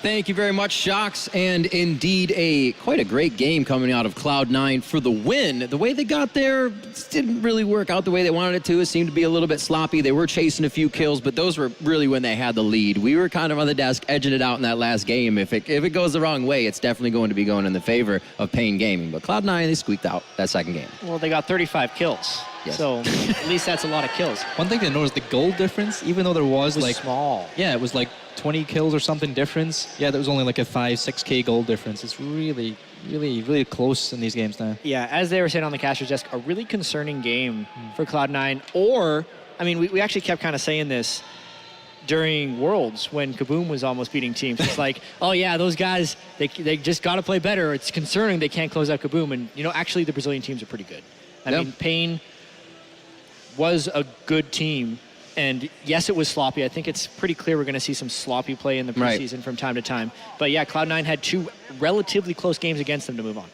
Thank you very much, Shocks. And indeed, quite a great game coming out of Cloud9 for the win. The way they got there didn't really work out the way they wanted it to. It seemed to be a little bit sloppy. They were chasing a few kills, but those were really when they had the lead. We were kind of on the desk edging it out in that last game. If it goes the wrong way, it's definitely going to be going in the favor of paiN Gaming. But Cloud9, they squeaked out that second game. Well, they got 35 kills. Yes. So at least that's a lot of kills. One thing to notice, the goal difference, even though there was like small. Yeah, it was like 20 kills or something difference. Yeah, there was only like a 5-6K goal difference. It's really, really, really close in these games now. Yeah, as they were saying on the caster's desk, a really concerning game for Cloud9. Or, I mean, we actually kept kind of saying this during Worlds when Kaboom was almost beating teams. It's like, oh yeah, those guys, they just got to play better. It's concerning they can't close out Kaboom. And, you know, actually the Brazilian teams are pretty good. I mean, paiN was a good team. And yes, it was sloppy. I think it's pretty clear we're going to see some sloppy play in the preseason from time to time. But yeah, Cloud9 had 2 relatively close games against them to move on.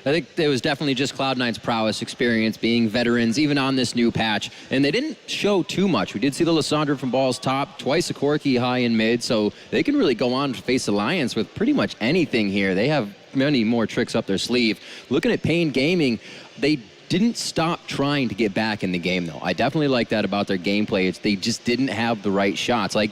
I think it was definitely just Cloud9's prowess, experience, being veterans, even on this new patch. And they didn't show too much. We did see the Lissandra from balls top, twice a Corki high and mid, so they can really go on to face Alliance with pretty much anything here. They have many more tricks up their sleeve. Looking at paiN Gaming, they didn't stop trying to get back in the game, though. I definitely like that about their gameplay. They just didn't have the right shots. Like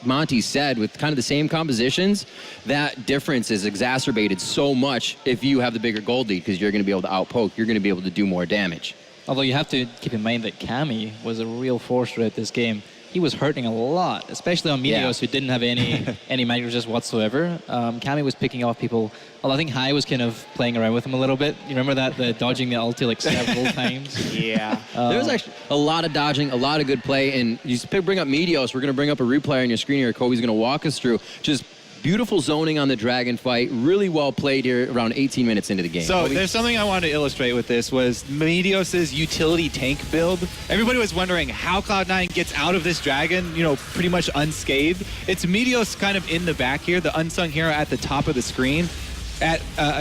Monty said, with kind of the same compositions, that difference is exacerbated so much if you have the bigger gold lead, because you're going to be able to outpoke. You're going to be able to do more damage. Although you have to keep in mind that Cammy was a real force throughout this game. He was hurting a lot, especially on Meteos, who didn't have any magic resist whatsoever. Cammy was picking off people. Well, I think High was kind of playing around with him a little bit. You remember that, the dodging the ulti like several times? Yeah. There was actually a lot of dodging, a lot of good play. And you bring up Meteos. We're going to bring up a replay on your screen here. Kobe's going to walk us through just beautiful zoning on the Dragon fight. Really well played here around 18 minutes into the game. So there's something I wanted to illustrate with this was Meteos' utility tank build. Everybody was wondering how Cloud9 gets out of this Dragon, you know, pretty much unscathed. It's Meteos kind of in the back here, the unsung hero at the top of the screen.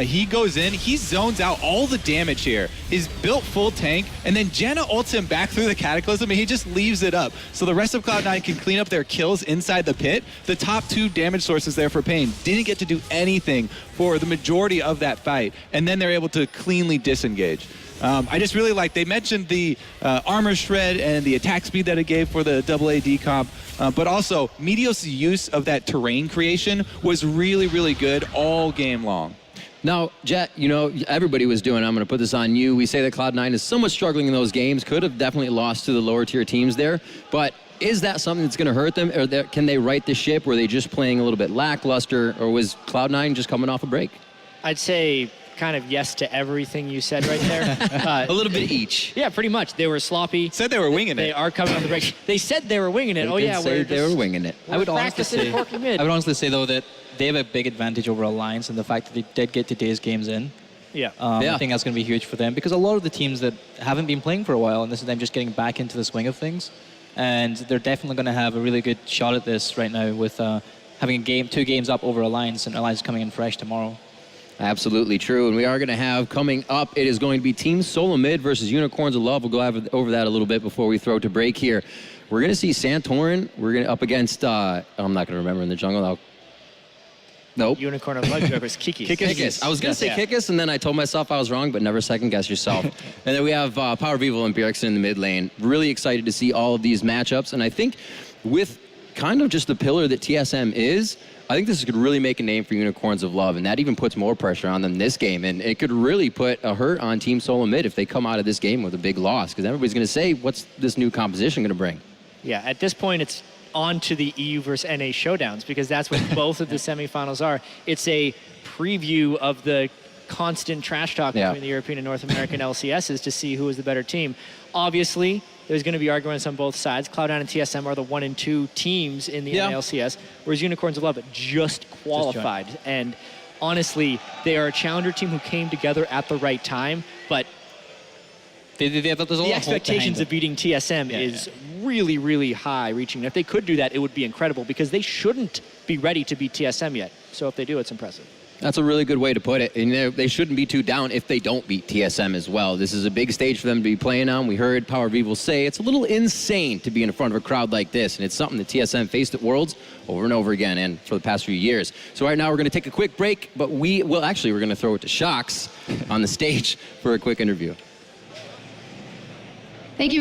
He goes in, he zones out all the damage here. He's built full tank, and then Janna ults him back through the Cataclysm, and he just leaves it up. So the rest of Cloud9 can clean up their kills inside the pit. The top 2 damage sources there for paiN didn't get to do anything for the majority of that fight, and then they're able to cleanly disengage. I just really like, they mentioned the armor shred and the attack speed that it gave for the AA comp, but also Meteos' use of that terrain creation was really, really good all game long. Now, Jet, you know, everybody was doing, I'm going to put this on you. We say that Cloud9 is somewhat struggling in those games, could have definitely lost to the lower tier teams there, but is that something that's going to hurt them, or can they right the ship? Were they just playing a little bit lackluster, or was Cloud9 just coming off a break? I'd say kind of yes to everything you said right there. A little bit each. Yeah, pretty much. They were sloppy. Said they were winging it. They are coming on the break. They said they were winging it. They were winging it. I would honestly say, though, that they have a big advantage over Alliance in the fact that they did get today's games in. Yeah. I think that's going to be huge for them, because a lot of the teams that haven't been playing for a while, and this is them just getting back into the swing of things, and they're definitely going to have a really good shot at this right now with having 2 games up over Alliance, and Alliance coming in fresh tomorrow. Absolutely true. And we are going to have coming up, it is going to be Team Solo Mid versus Unicorns of Love. We'll go over that a little bit before we throw to break here. We're going to see Santorin. We're going to up against, I'm not going to remember in the jungle. Nope. Unicorn of Love versus Kikis. Kikis. I was going to say Kikis, and then I told myself I was wrong, but never second guess yourself. And then we have Power Vivo and Bjergsen in the mid lane. Really excited to see all of these matchups. And I think with kind of just the pillar that TSM is, I think this could really make a name for Unicorns of Love, and that even puts more pressure on them this game. And it could really put a hurt on Team Solo Mid if they come out of this game with a big loss, because everybody's going to say, what's this new composition going to bring? Yeah, at this point, it's on to the EU versus NA showdowns, because that's what both of the semifinals are. It's a preview of the constant trash talk between the European and North American LCSs to see who is the better team. Obviously, there's going to be arguments on both sides. Cloud9 and TSM are the 1 and 2 teams in the NALCS, whereas Unicorns of Love just qualified. And honestly, they are a challenger team who came together at the right time, but the expectations of beating TSM is really, really high reaching. If they could do that, it would be incredible, because they shouldn't be ready to beat TSM yet. So if they do, it's impressive. That's a really good way to put it. And they shouldn't be too down if they don't beat TSM as well. This is a big stage for them to be playing on. We heard Power Vivo say it's a little insane to be in front of a crowd like this, and it's something that TSM faced at Worlds over and over again and for the past few years. So right now we're going to take a quick break, but we're going to throw it to Shocks on the stage for a quick interview.